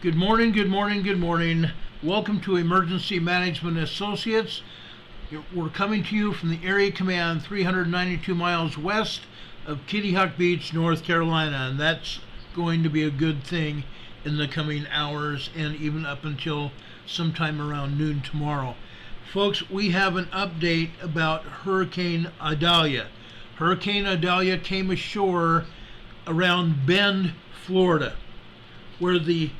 Good morning, good morning, good morning. Welcome to Emergency Management Associates. We're coming to you from the Area Command 392 miles west of Kitty Hawk Beach, North Carolina, and that's going to be a good thing in the coming hours and even up until sometime around noon tomorrow. Folks, we have an update about Hurricane Idalia. Hurricane Idalia came ashore around Bend, Florida, where the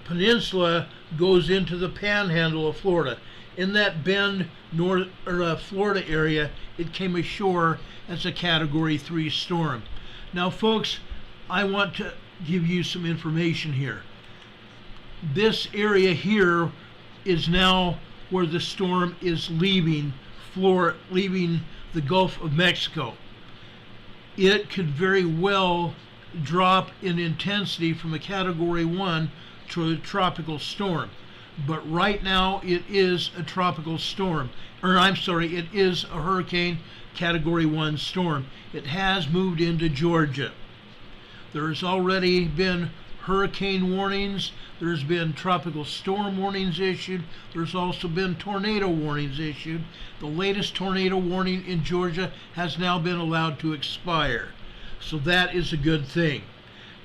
peninsula goes into the panhandle of Florida. In that Bend, Florida area, it came ashore as a Category 3 storm. Now, folks, I want to give you some information here. This area here is now where the storm is leaving the Gulf of Mexico. It could very well drop in intensity from a Category 1 to a tropical storm. But right now it is a tropical storm. It is a Hurricane Category 1 storm. It has moved into Georgia. There has already been hurricane warnings. There's been tropical storm warnings issued. There's also been tornado warnings issued. The latest tornado warning in Georgia has now been allowed to expire. So that is a good thing.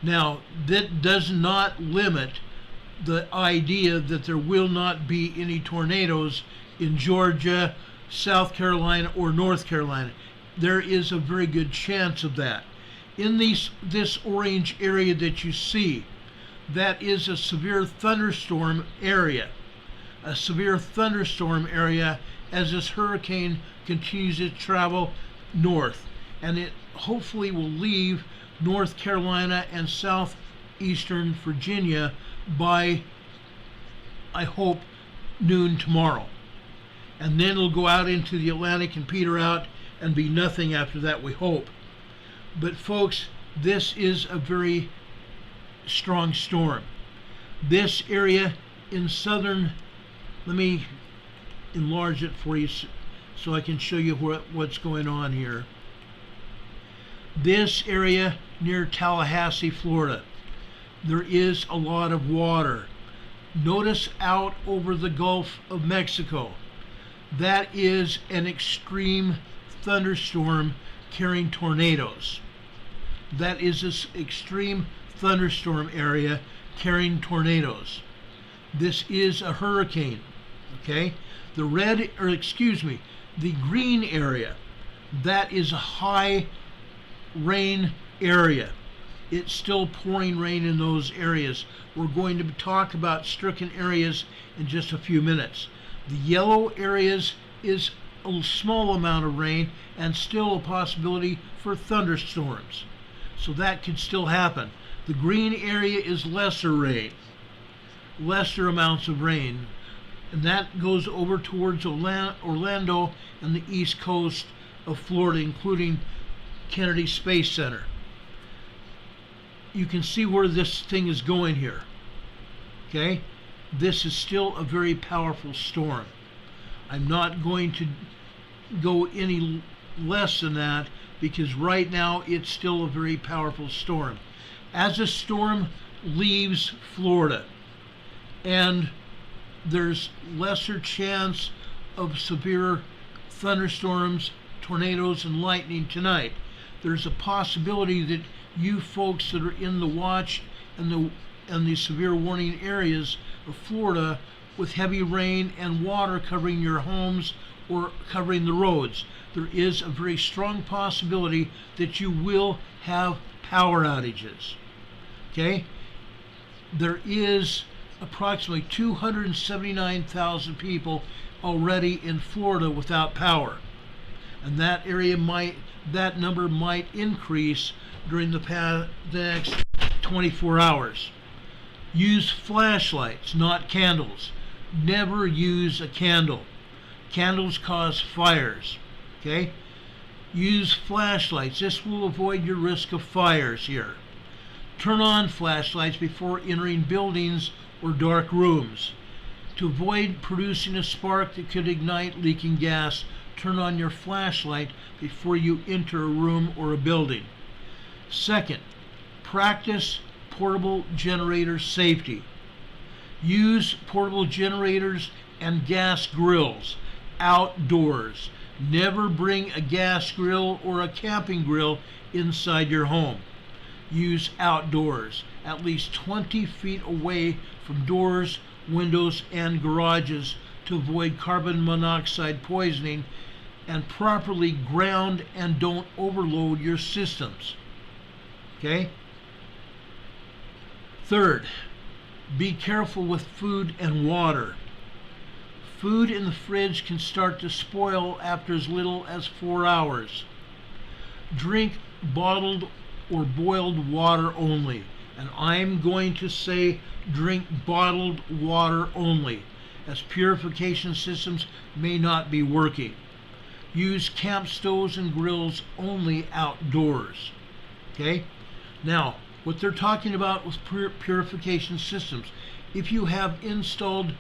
Now, that does not limit the idea that there will not be any tornadoes in Georgia, South Carolina, or North Carolina. There is a very good chance of that. In this orange area that you see, that is a severe thunderstorm area. A severe thunderstorm area as this hurricane continues to travel north. And it hopefully will leave North Carolina and southeastern Virginia by, I hope, noon tomorrow. And then it'll go out into the Atlantic and peter out and be nothing after that, we hope. But folks, this is a very strong storm. This area in southern, let me enlarge it for you so I can show you what's going on here. This area near Tallahassee, Florida, there is a lot of water. Notice out over the Gulf of Mexico, that is an extreme thunderstorm carrying tornadoes. That is this extreme thunderstorm area carrying tornadoes. This is a hurricane, okay? The green area, that is a high rain area. It's still pouring rain in those areas. We're going to talk about stricken areas in just a few minutes. The yellow areas is a small amount of rain and still a possibility for thunderstorms. So that could still happen. The green area is lesser rain, lesser amounts of rain. And that goes over towards Orlando and the east coast of Florida, including Kennedy Space Center. You can see where this thing is going here. Okay? This is still a very powerful storm. I'm not going to go any less than that because right now it's still a very powerful storm. As a storm leaves Florida and there's lesser chance of severe thunderstorms, tornadoes, and lightning tonight, there's a possibility that you folks that are in the watch and the severe warning areas of Florida with heavy rain and water covering your homes or covering the roads, there is a very strong possibility that you will have power outages. Okay? There is approximately 279,000 people already in Florida without power. And that number might increase during the next 24 hours. Use flashlights, not candles. Never use a candle. Candles cause fires. Okay? Use flashlights. This will avoid your risk of fires here. Turn on flashlights before entering buildings or dark rooms. To avoid producing a spark that could ignite leaking gas, turn on your flashlight before you enter a room or a building. Second, practice portable generator safety. Use portable generators and gas grills outdoors. Never bring a gas grill or a camping grill inside your home. Use outdoors, at least 20 feet away from doors, windows, and garages to avoid carbon monoxide poisoning, and properly ground and don't overload your systems. Okay? Third, be careful with food and water. Food in the fridge can start to spoil after as little as 4 hours. Drink bottled or boiled water only. And I'm going to say drink bottled water only, as purification systems may not be working. Use camp stoves and grills only outdoors. Okay? Now, what they're talking about with purification systems, if you have installed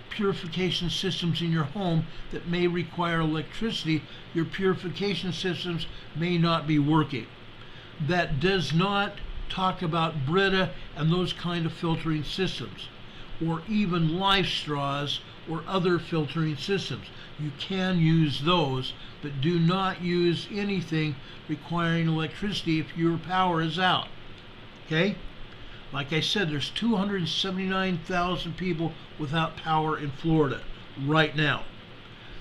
purification systems in your home that may require electricity, your purification systems may not be working. That does not talk about Brita and those kind of filtering systems, or even life straws or other filtering systems. You can use those, but do not use anything requiring electricity if your power is out. Okay? Like I said, there's 279,000 people without power in Florida right now.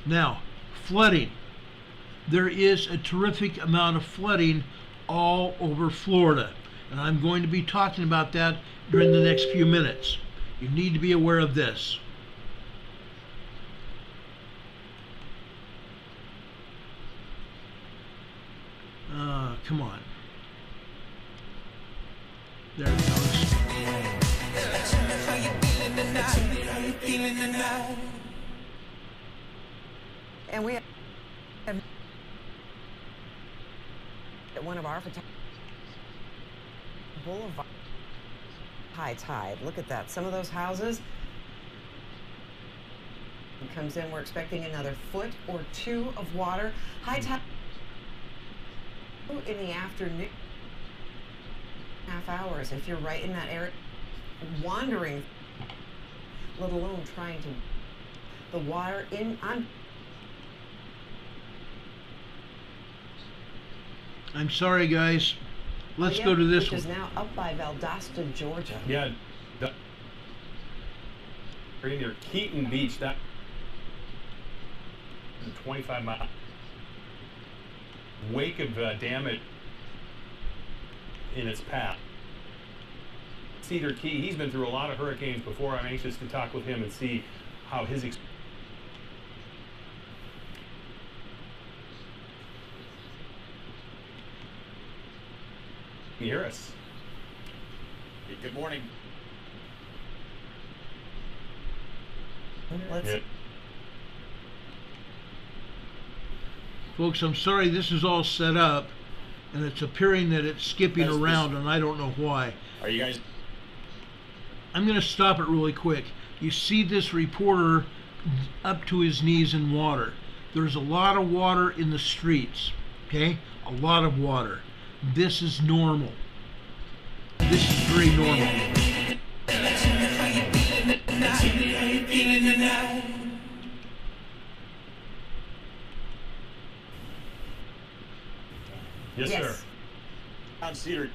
Now, flooding. There is a terrific amount of flooding all over Florida, and I'm going to be talking about that during the next few minutes. You need to be aware of this. Come on. There it goes. And we have at one of our boulevard high tide. Look at that. Some of those houses comes in. We're expecting another foot or two of water. High tide in the afternoon. Half hours if you're right in that area, wandering, let alone trying to the water in. I'm sorry, guys. Let's go to this one. Which is now up by Valdese, Georgia. Yeah. Right near Keaton Beach, that 25 mile wake of damage in its path. Cedar Key, he's been through a lot of hurricanes before. I'm anxious to talk with him and see how his experience. Can you hear us? Good morning. Let's Folks, I'm sorry this is all set up, and it's appearing that it's skipping around, and I don't know why. Are you guys? I'm going to stop it really quick. You see this reporter up to his knees in water. There's a lot of water in the streets, okay? A lot of water. This is normal. This is very normal. Yes, sir. On Cedar.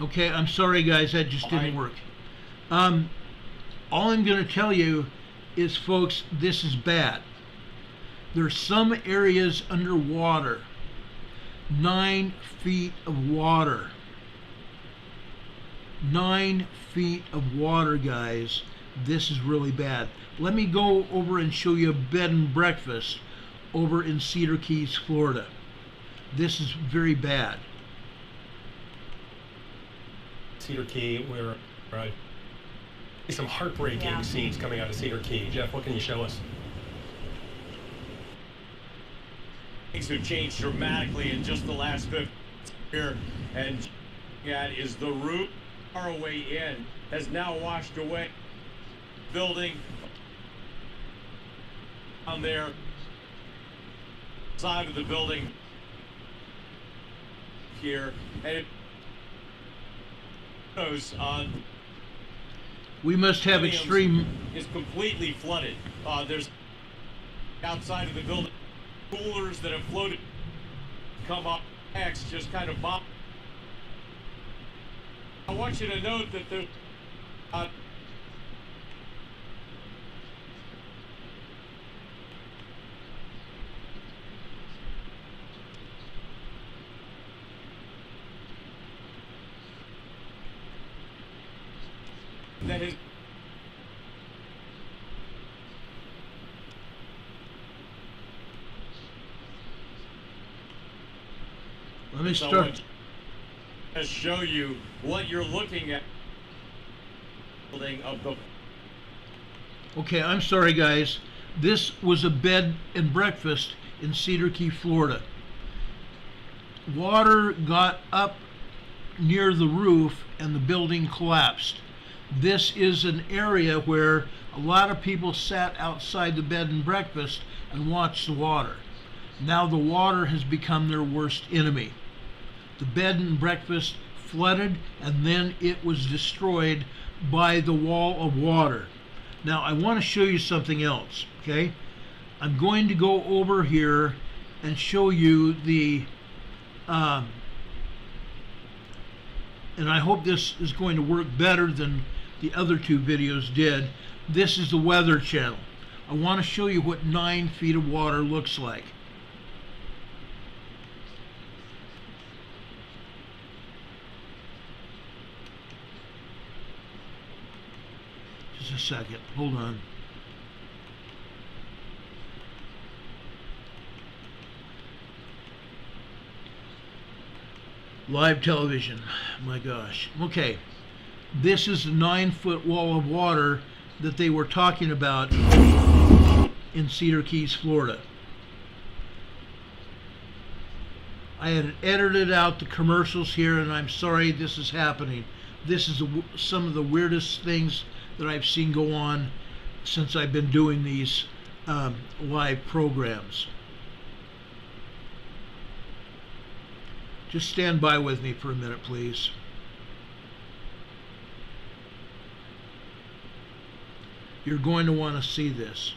Okay, I'm sorry guys, that just didn't work. All I'm going to tell you is, folks, this is bad. There's some areas underwater. 9 feet of water. 9 feet of water, guys. This is really bad. Let me go over and show you a bed and breakfast over in Cedar Keys, Florida. This is very bad. Cedar Key, where some heartbreaking scenes coming out of Cedar Key. Jeff, what can you show us? Things have changed dramatically in just the last 50 years, and that is the route far away in has now washed away. Building on their side of the building here, and it shows We must have Williams extreme. is completely flooded. There's outside of the building coolers that have floated, come up next, just kind of bomb. I want you to note that there's that is Let me so I start. want to show you what you're looking at. Building of the Okay, I'm sorry, guys. This was a bed and breakfast in Cedar Key, Florida. Water got up near the roof and the building collapsed. This is an area where a lot of people sat outside the bed and breakfast and watched the water. Now the water has become their worst enemy. The bed and breakfast flooded and then it was destroyed by the wall of water. Now I want to show you something else, okay? I'm going to go over here and show you the and I hope this is going to work better than the other two videos did. This is the Weather Channel. I want to show you what 9 feet of water looks like. Just a second, hold on. Live television, my gosh. Okay, this is the 9-foot wall of water that they were talking about in Cedar Keys, Florida. I had edited out the commercials here, and I'm sorry this is happening. This is some of the weirdest things that I've seen go on since I've been doing these live programs. Just stand by with me for a minute, please. You're going to want to see this.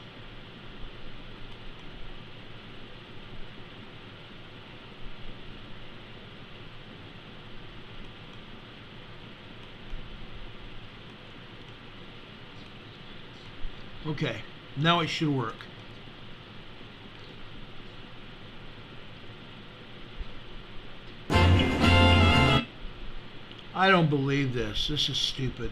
Okay, now it should work. I don't believe this. This is stupid.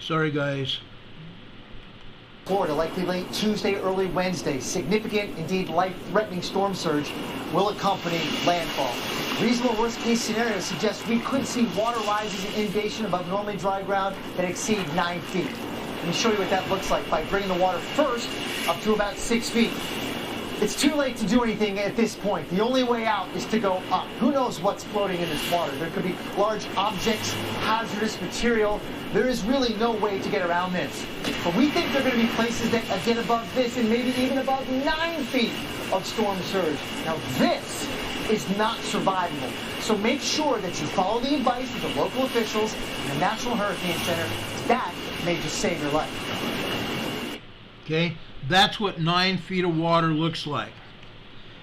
Sorry, guys. Florida, likely late Tuesday, early Wednesday. Significant, indeed life-threatening storm surge will accompany landfall. Reasonable worst-case scenario suggests we could see water rises and inundation above normally dry ground that exceed 9 feet. Let me show you what that looks like by bringing the water first up to about 6 feet. It's too late to do anything at this point. The only way out is to go up. Who knows what's floating in this water? There could be large objects, hazardous material. There is really no way to get around this. But we think there are going to be places that get above this and maybe even above 9 feet of storm surge. Now this is not survivable. So make sure that you follow the advice of the local officials and the National Hurricane Center. That may just save your life. Okay, that's what 9 feet of water looks like.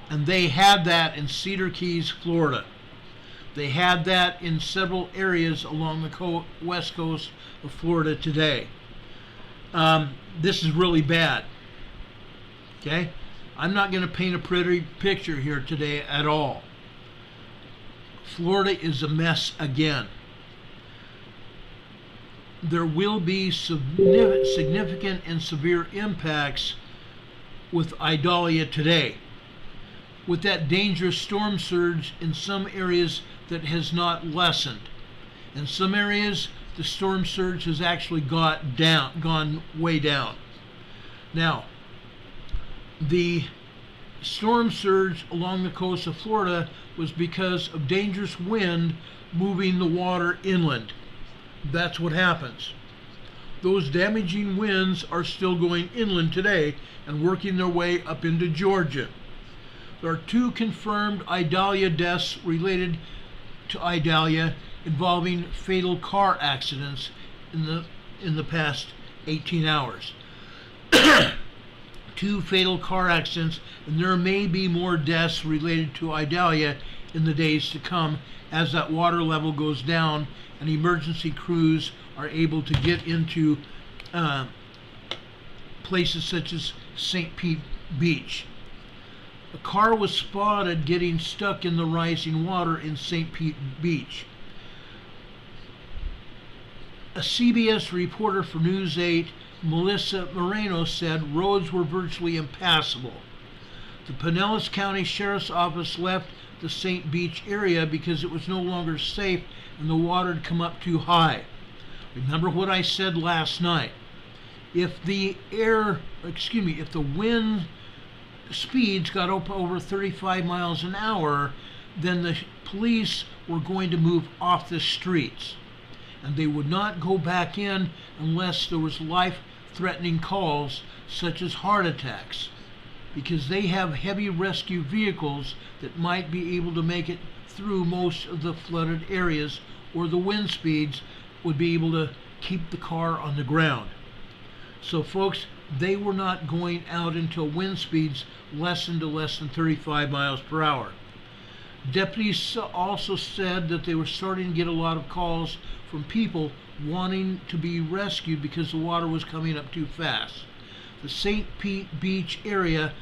And they had that in Cedar Keys, Florida. They had that in several areas along the west coast of Florida today. This is really bad. Okay, I'm not going to paint a pretty picture here today at all. Florida is a mess again. There will be significant and severe impacts with Idalia today, with that dangerous storm surge in some areas that has not lessened. In some areas, the storm surge has actually gone way down. Now, the storm surge along the coast of Florida was because of dangerous wind moving the water inland. that's what happens. Those damaging winds are still going inland today and working their way up into Georgia. There are 2 confirmed Idalia deaths related to Idalia involving fatal car accidents in the past 18 hours. 2 fatal car accidents, and there may be more deaths related to Idalia in the days to come as that water level goes down and emergency crews are able to get into places such as St. Pete Beach. A car was spotted getting stuck in the rising water in St. Pete Beach. A CBS reporter for News 8, Melissa Moreno, said roads were virtually impassable. The Pinellas County Sheriff's Office left the St. Beach area because it was no longer safe and the water had come up too high. Remember what I said last night. If the wind speeds got up over 35 miles an hour, then the police were going to move off the streets. And they would not go back in unless there was life-threatening calls such as heart attacks, because they have heavy rescue vehicles that might be able to make it through most of the flooded areas, or the wind speeds would be able to keep the car on the ground. So folks, they were not going out until wind speeds lessened to less than 35 miles per hour. Deputies also said that they were starting to get a lot of calls from people wanting to be rescued because the water was coming up too fast. The St. Pete Beach area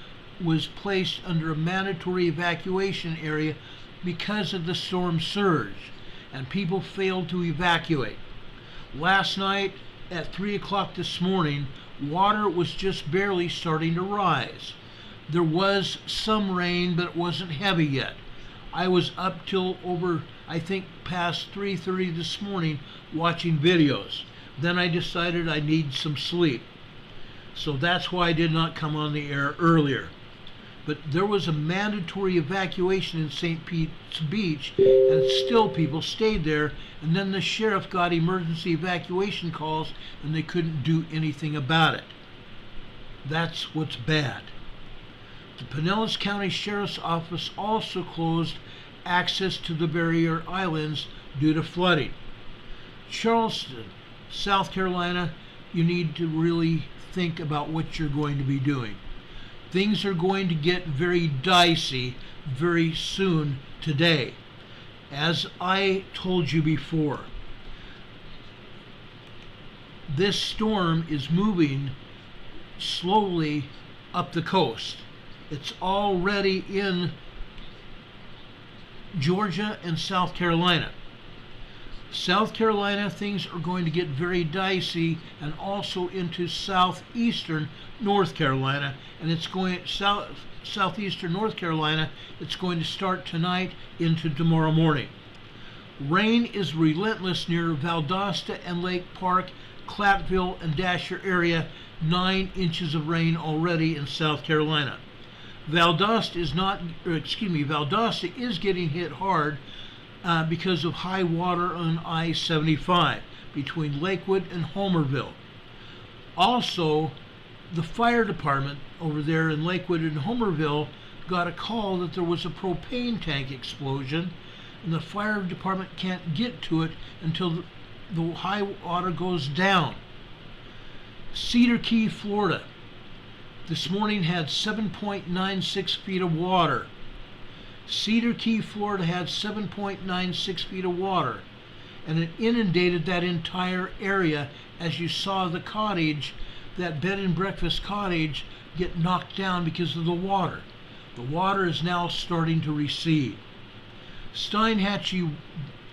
was placed under a mandatory evacuation area because of the storm surge, and people failed to evacuate. Last night at 3 o'clock this morning, water was just barely starting to rise. There was some rain, but it wasn't heavy yet. I was up till over, I think, past 3:30 this morning watching videos. Then I decided I need some sleep. So that's why I did not come on the air earlier. But there was a mandatory evacuation in St. Pete's Beach, and still people stayed there, and then the sheriff got emergency evacuation calls, and they couldn't do anything about it. That's what's bad. The Pinellas County Sheriff's Office also closed access to the barrier islands due to flooding. Charleston, South Carolina, you need to really think about what you're going to be doing. Things are going to get very dicey very soon today. As I told you before, this storm is moving slowly up the coast. It's already in Georgia and South Carolina. South Carolina, things are going to get very dicey, and also into southeastern North Carolina, and it's going southeastern North Carolina. It's going to start tonight into tomorrow morning. Rain is relentless near Valdosta and Lake Park, Clapville and Dasher area. 9 inches of rain already in South Carolina. Valdosta is getting hit hard because of high water on I-75 between Lakewood and Homerville. Also, the fire department over there in Lakewood and Homerville got a call that there was a propane tank explosion, and the fire department can't get to it until the high water goes down. Cedar Key, Florida, this morning had 7.96 feet of water. Cedar Key, Florida had 7.96 feet of water, and it inundated that entire area, as you saw the cottage, that bed and breakfast cottage, get knocked down because of the water. The water is now starting to recede. Steinhatchee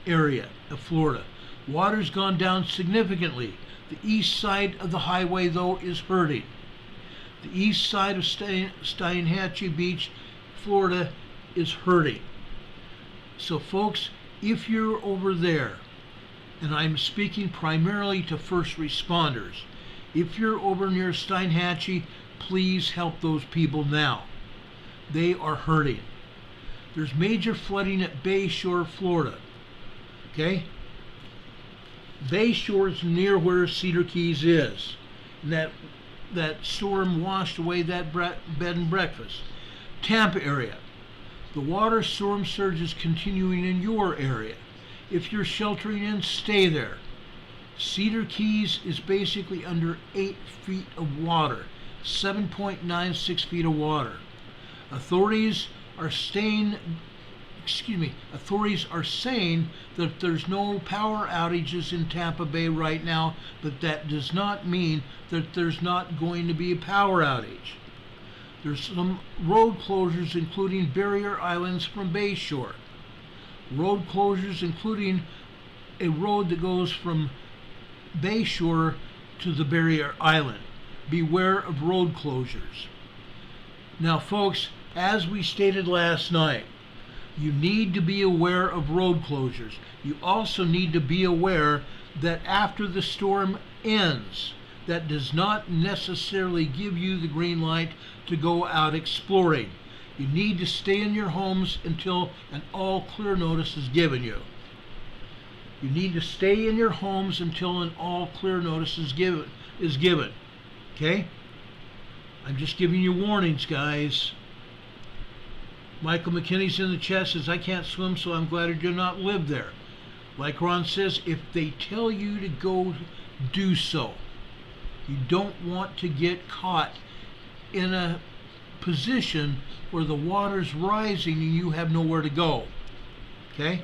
area of Florida, water's gone down significantly. The east side of the highway, though, is hurting. The east side of Steinhatchee Beach, Florida, is hurting. So folks, if you're over there, and I'm speaking primarily to first responders, if you're over near Steinhatchee, please help those people now. They are hurting. There's major flooding at Bayshore, Florida. Okay? Bayshore is near where Cedar Keys is. And that storm washed away that bed and breakfast. Tampa area. The water storm surge is continuing in your area. If you're sheltering in, stay there. Cedar Keys is basically under 8 feet of water, 7.96 feet of water. Authorities are saying that there's no power outages in Tampa Bay right now, but that does not mean that there's not going to be a power outage. There's some road closures, including barrier islands from Bayshore. Road closures including a road that goes from Bayshore to the barrier island. Beware of road closures. Now folks, as we stated last night, you need to be aware of road closures. You also need to be aware that after the storm ends, that does not necessarily give you the green light to go out exploring. You need to stay in your homes until an all clear notice is given you. You need to stay in your homes until an all clear notice is given. Okay? I'm just giving you warnings, guys. Michael McKinney's in the chat, says, I can't swim, so I'm glad I do not live there. Like Ron says, if they tell you to go, do so. You don't want to get caught in a position where the water's rising and you have nowhere to go. Okay?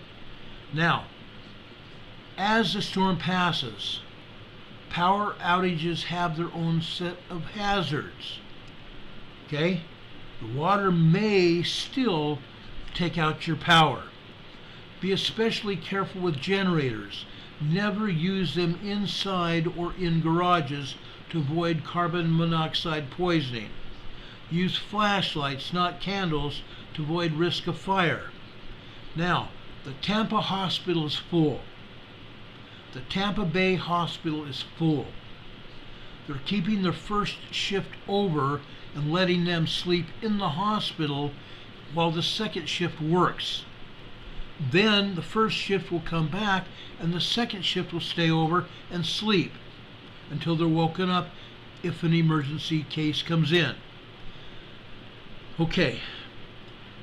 Now, as the storm passes, power outages have their own set of hazards. Okay? The water may still take out your power. Be especially careful with generators. Never use them inside or in garages to avoid carbon monoxide poisoning. Use flashlights, not candles, to avoid risk of fire. Now, the Tampa hospital is full. The Tampa Bay hospital is full. They're keeping their first shift over and letting them sleep in the hospital while the second shift works. Then the first shift will come back and the second shift will stay over and sleep until they're woken up if an emergency case comes in. Okay,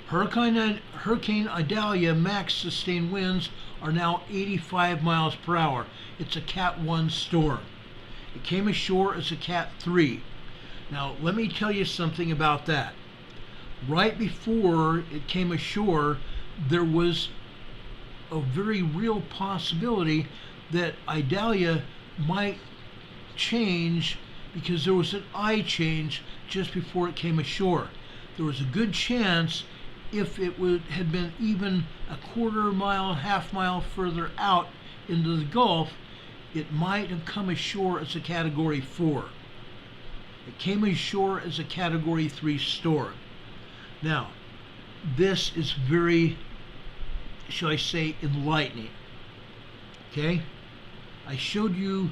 Hurricane Idalia max sustained winds are now 85 miles per hour. It's a Cat 1 storm. It came ashore as a Cat 3. Now, let me tell you something about that. Right before it came ashore, there was a very real possibility that Idalia might change because there was an eye change just before it came ashore. There was a good chance if it had been even a quarter mile, half mile further out into the Gulf, it might have come ashore as a Category 4. It came ashore as a Category 3 storm. Now, this is very, shall I say, enlightening. Okay? I showed you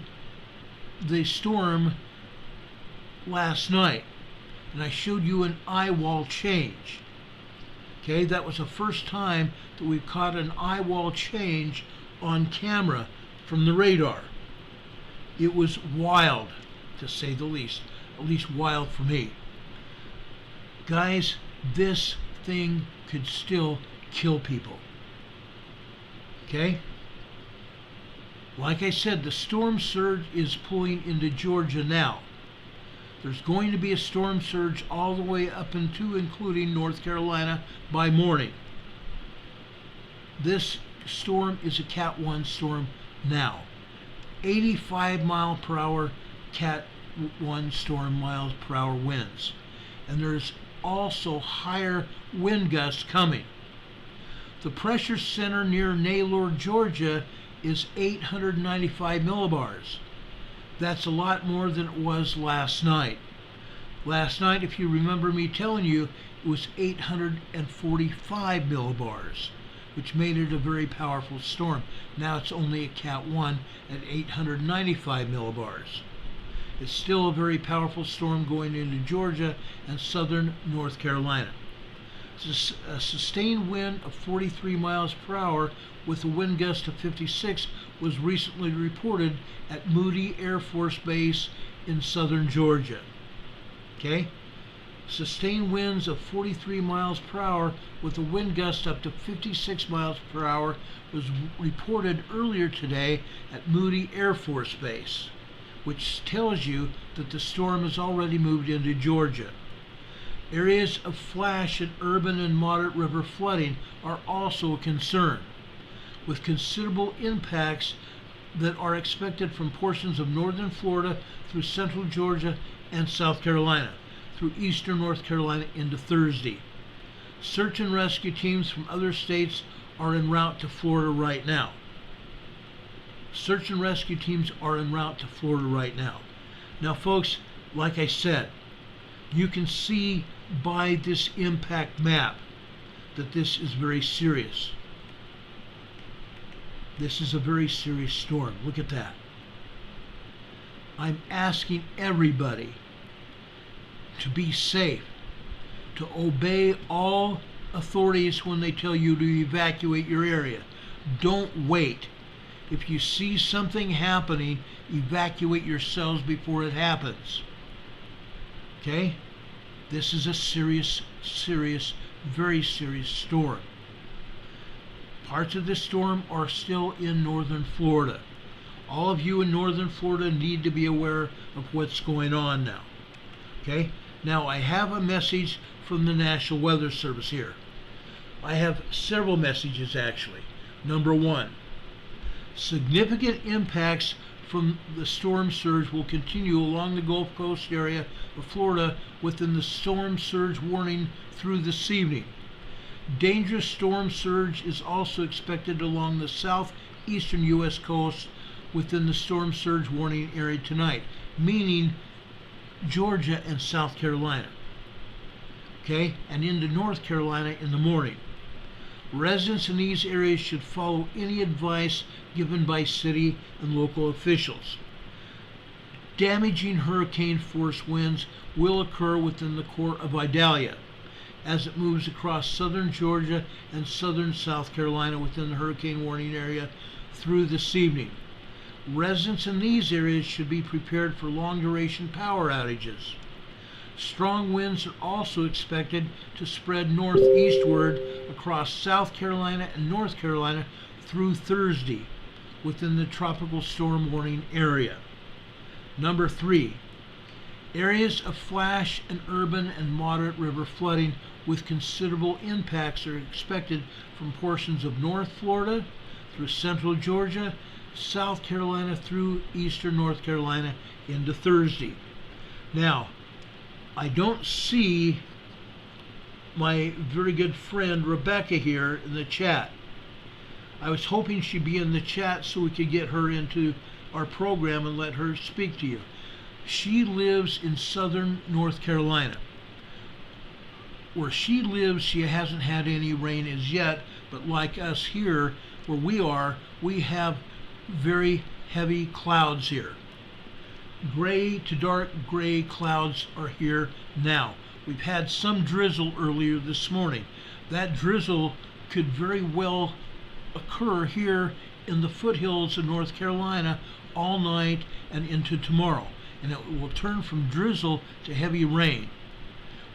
the storm last night, and I showed you an eye wall change. Okay, that was the first time that we caught an eye wall change on camera from the radar. It was wild, to say the least. At least wild for me. Guys, this thing could still kill people. Okay? Like I said, the storm surge is pulling into Georgia now. There's going to be a storm surge all the way up into including North Carolina by morning. This storm is a Cat 1 storm now. 85 mile per hour Cat 1 storm miles per hour winds. And there's also higher wind gusts coming. The pressure center near Naylor, Georgia is 895 millibars. That's a lot more than it was last night. Last night, if you remember me telling you, it was 845 millibars, which made it a very powerful storm. Now it's only a Cat 1 at 895 millibars. It's still a very powerful storm going into Georgia and southern North Carolina. A sustained wind of 43 miles per hour with a wind gust of 56 was recently reported at Moody Air Force Base in southern Georgia. Okay? Sustained winds of 43 miles per hour with a wind gust up to 56 miles per hour was reported earlier today at Moody Air Force Base, which tells you that the storm has already moved into Georgia. Areas of flash and urban and moderate river flooding are also a concern, with considerable impacts that are expected from portions of northern Florida through central Georgia and South Carolina, through eastern North Carolina into Thursday. Search and rescue teams from other states are en route to Florida right now. Search and rescue teams are en route to Florida right now. Now, folks, like I said, you can see by this impact map that this is very serious. This is a very serious storm. Look at that. I'm asking everybody to be safe, to obey all authorities when they tell you to evacuate your area. Don't wait. If you see something happening, evacuate yourselves before it happens. Okay? This is a serious, very serious storm. Parts of this storm are still in northern Florida. All of you in northern Florida need to be aware of what's going on now. Okay? Now, I have a message from the National Weather Service here. I have several messages, actually. Number one, significant impacts from the storm surge will continue along the Gulf Coast area of Florida within the storm surge warning through this evening. Dangerous storm surge is also expected along the southeastern U.S. coast within the storm surge warning area tonight, meaning Georgia and South Carolina. Okay, and into North Carolina in the morning. Residents in these areas should follow any advice given by city and local officials. Damaging hurricane force winds will occur within the core of Idalia as it moves across southern Georgia and southern South Carolina within the hurricane warning area through this evening. Residents in these areas should be prepared for long-duration power outages. Strong winds are also expected to spread northeastward across South Carolina and North Carolina through Thursday within the tropical storm warning area. Number 3, areas of flash and urban and moderate river flooding with considerable impacts are expected from portions of North Florida through central Georgia, South Carolina through eastern North Carolina into Thursday. Now, I don't see my very good friend Rebecca here in the chat. I was hoping she'd be in the chat so we could get her into our program and let her speak to you. She lives in southern North Carolina. Where she lives, she hasn't had any rain as yet, but like us here, where we are, we have very heavy clouds here. Gray to dark gray clouds are here now. We've had some drizzle earlier this morning. That drizzle could very well occur here in the foothills of North Carolina all night and into tomorrow. And it will turn from drizzle to heavy rain.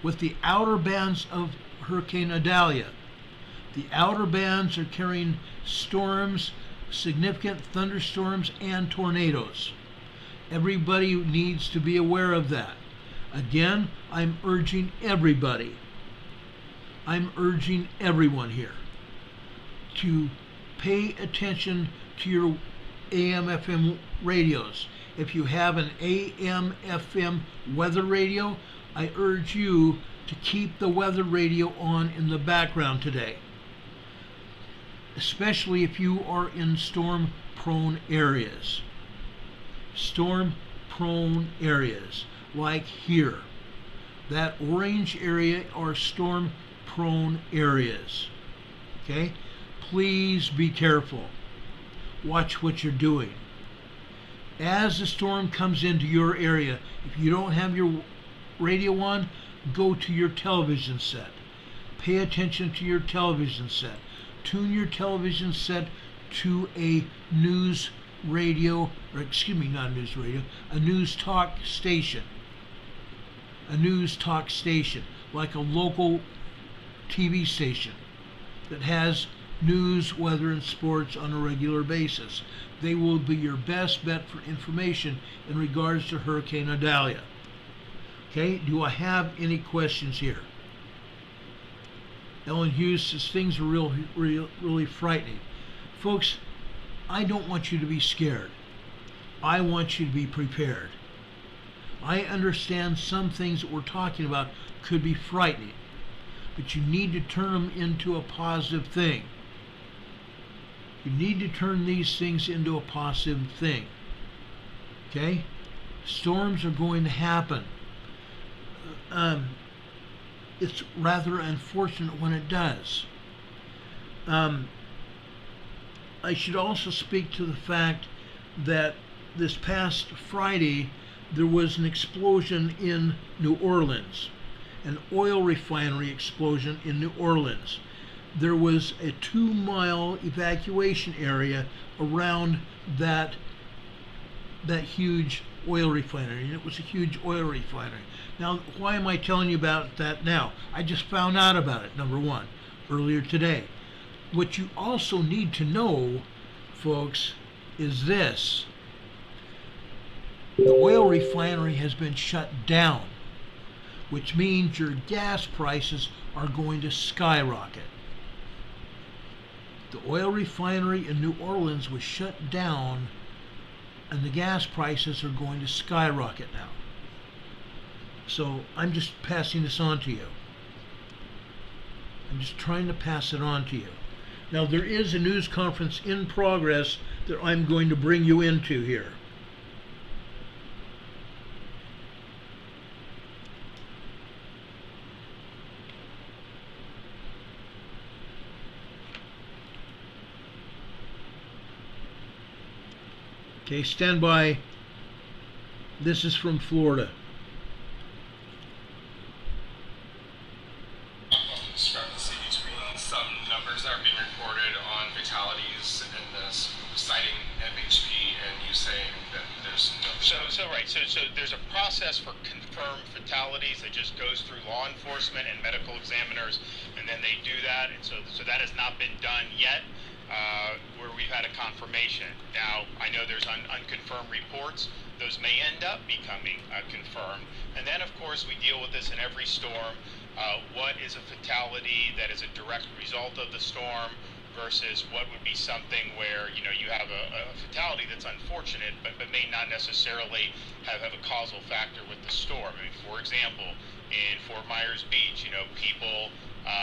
With the outer bands of Hurricane Idalia, the outer bands are carrying storms, significant thunderstorms, and tornadoes. Everybody needs to be aware of that. Again, I'm urging everybody, I'm urging everyone here to pay attention to your AM/FM radios. If you have an AM/FM weather radio, I urge you to keep the weather radio on in the background today, especially if you are in storm-prone areas. Storm-prone areas, like here. That orange area are storm-prone areas. Okay? Please be careful. Watch what you're doing. As the storm comes into your area, if you don't have your radio on, go to your television set. Pay attention to your television set. Tune your television set to a news radio, or excuse me, not a news radio, a news talk station. A news talk station, like a local TV station that has news, weather, and sports on a regular basis. They will be your best bet for information in regards to Hurricane Idalia. Okay, do I have any questions here? Ellen Hughes says things are really frightening. Folks, I don't want you to be scared. I want you to be prepared. I understand some things that we're talking about could be frightening, but you need to turn them into a positive thing. You need to turn these things into a positive thing. Okay? Storms are going to happen. It's rather unfortunate when it does. I should also speak to the fact that this past Friday there was an explosion in New Orleans, an oil refinery explosion in New Orleans. There was a 2-mile evacuation area around that huge oil refinery, and it was a huge oil refinery. Now, why am I telling you about that now? I just found out about it, number one, earlier today. What you also need to know, folks, is this. The oil refinery has been shut down, which means your gas prices are going to skyrocket. The oil refinery in New Orleans was shut down, and the gas prices are going to skyrocket now. So I'm just passing this on to you. I'm just trying to pass it on to you. Now, there is a news conference in progress that I'm going to bring you into here. Okay, stand by. This is from Florida. Discrepancy between some numbers that are being reported on fatalities and citing MHP and you saying that there's no. So there's a process for confirmed fatalities that just goes through law enforcement and medical examiners, and then they do that, and so that has not been done yet. Where we've had a confirmation. Now, I know there's unconfirmed reports. Those may end up becoming confirmed. And then, of course, we deal with this in every storm. What is a fatality that is a direct result of the storm versus what would be something where, you have a fatality that's unfortunate, but may not necessarily have a causal factor with the storm. I mean, for example, in Fort Myers Beach, people,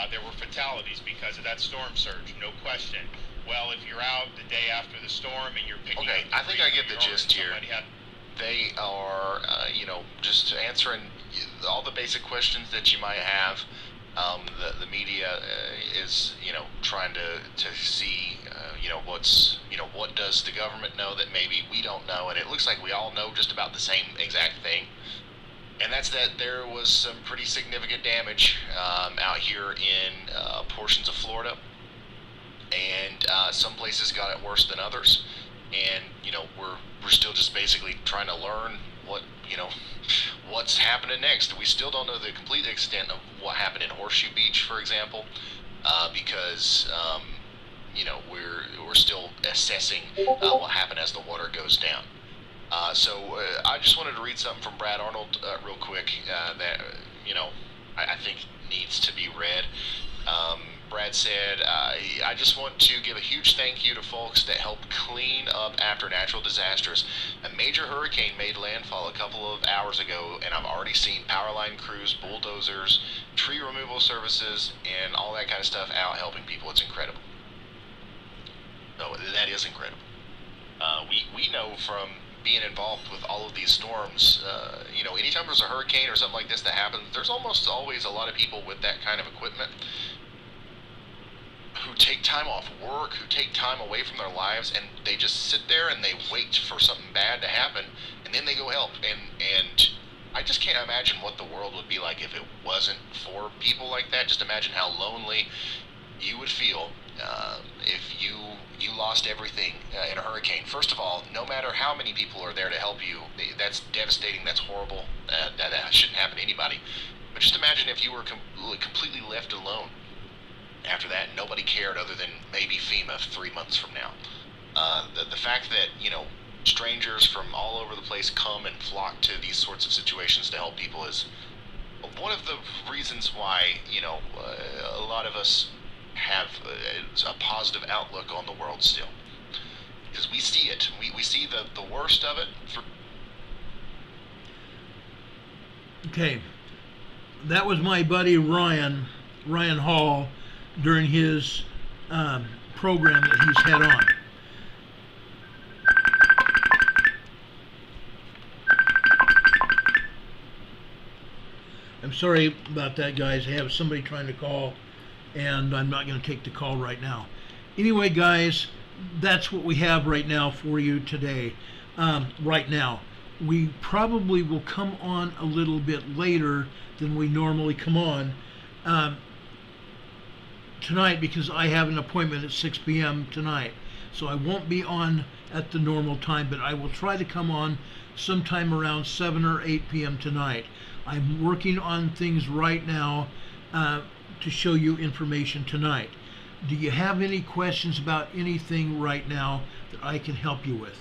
there were fatalities because of that storm surge, no question. Well, if you're out the day after the storm and you're picking up I think I get the gist here. They are, just answering all the basic questions that you might have. The media is, trying to see, what does the government know that maybe we don't know, and it looks like we all know just about the same exact thing. And that's that there was some pretty significant damage out here in portions of Florida, and some places got it worse than others. And we're still just basically trying to learn what's happening next. We still don't know the complete extent of what happened in Horseshoe Beach, for example, because we're still assessing what happened as the water goes down. So I just wanted to read something from Brad Arnold real quick that I think needs to be read. Brad said, I just want to give a huge thank you to folks that helped clean up after natural disasters. A major hurricane made landfall a couple of hours ago, and I've already seen power line crews, bulldozers, tree removal services, and all that kind of stuff out helping people. It's incredible. No, that is incredible. We know from being involved with all of these storms, anytime there's a hurricane or something like this that happens, there's almost always a lot of people with that kind of equipment who take time off work, who take time away from their lives, and they just sit there and they wait for something bad to happen, and then they go help. And I just can't imagine what the world would be like if it wasn't for people like that. Just imagine how lonely you would feel if you lost everything in a hurricane. First of all, no matter how many people are there to help you, that's devastating, that's horrible, that shouldn't happen to anybody. But just imagine if you were completely left alone after that, nobody cared other than maybe FEMA 3 months from now. The fact that, strangers from all over the place come and flock to these sorts of situations to help people is one of the reasons why, a lot of us have a positive outlook on the world still. Because we see it. We see the worst of it. Okay. That was my buddy Ryan Hall, during his program that he's had on. I'm sorry about that, guys. I have somebody trying to call, and I'm not going to take the call right now. Anyway, guys, that's what we have right now for you today. Right now, we probably will come on a little bit later than we normally come on tonight, because I have an appointment at 6 p.m. tonight. So I won't be on at the normal time, but I will try to come on sometime around 7 or 8 p.m. tonight. I'm working on things right now to show you information tonight. Do you have any questions about anything right now that I can help you with?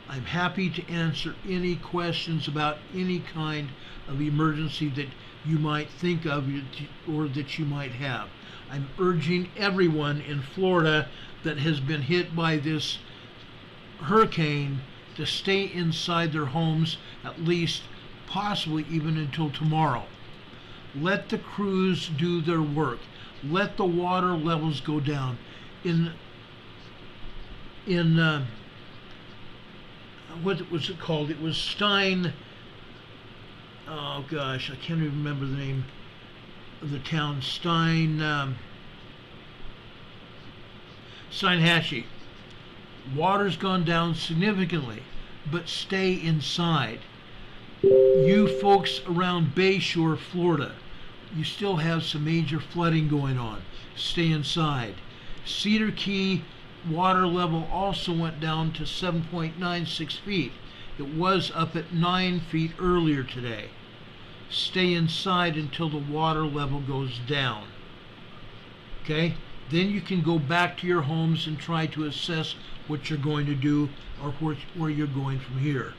I'm happy to answer any questions about any kind of emergency that you might think of or that you might have. I'm urging everyone in Florida that has been hit by this hurricane to stay inside their homes, at least possibly even until tomorrow. Let the crews do their work. Let the water levels go down. What was it called? It was Stein. Oh gosh, I can't even remember the name of the town. Steinhatchee. Water's gone down significantly, but stay inside. You folks around Bayshore, Florida, you still have some major flooding going on. Stay inside. Cedar Key water level also went down to 7.96 feet. It was up at 9 feet earlier today. Stay inside until the water level goes down. Okay? Then you can go back to your homes and try to assess what you're going to do or where you're going from here.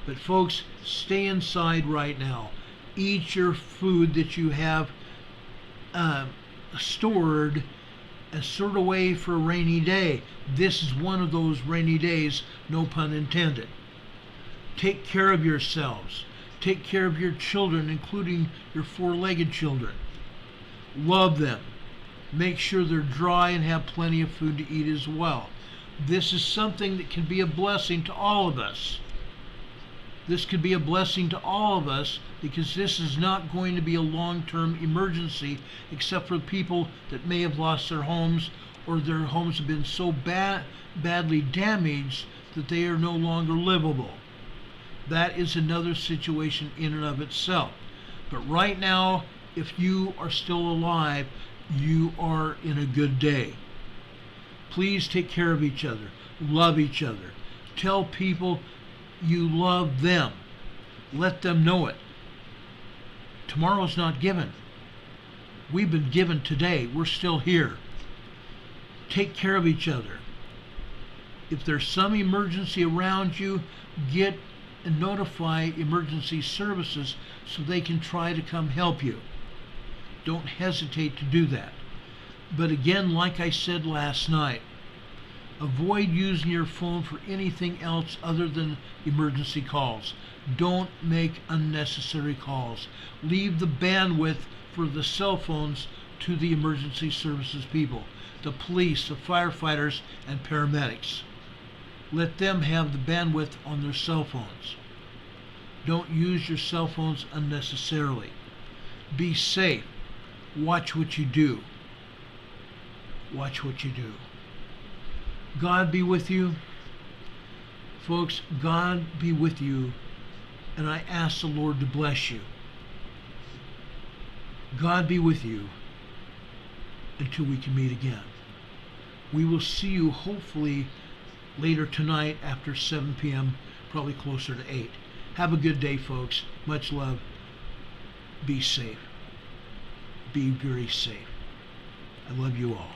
But folks, stay inside right now. Eat your food that you have stored and stored away for a rainy day. This is one of those rainy days, no pun intended. Take care of yourselves. Take care of your children, including your four-legged children. Love them. Make sure they're dry and have plenty of food to eat as well. This is something that can be a blessing to all of us. This could be a blessing to all of us, because this is not going to be a long-term emergency, except for people that may have lost their homes, or their homes have been so badly damaged that they are no longer livable. That is another situation in and of itself. But right now, if you are still alive, you are in a good day. Please take care of each other. Love each other. Tell people you love them. Let them know it. Tomorrow's not given. We've been given today. We're still here. Take care of each other. If there's some emergency around you, get and notify emergency services so they can try to come help you. Don't hesitate to do that. But again, like I said last night, avoid using your phone for anything else other than emergency calls. Don't make unnecessary calls. Leave the bandwidth for the cell phones to the emergency services people, the police, the firefighters, and paramedics. Let them have the bandwidth on their cell phones. Don't use your cell phones unnecessarily. Be safe. Watch what you do. Watch what you do. God be with you. Folks, God be with you and I ask the Lord to bless you. God be with you until we can meet again. We will see you hopefully later tonight after 7 p.m., probably closer to 8. Have a good day, folks. Much love. Be safe. Be very safe. I love you all.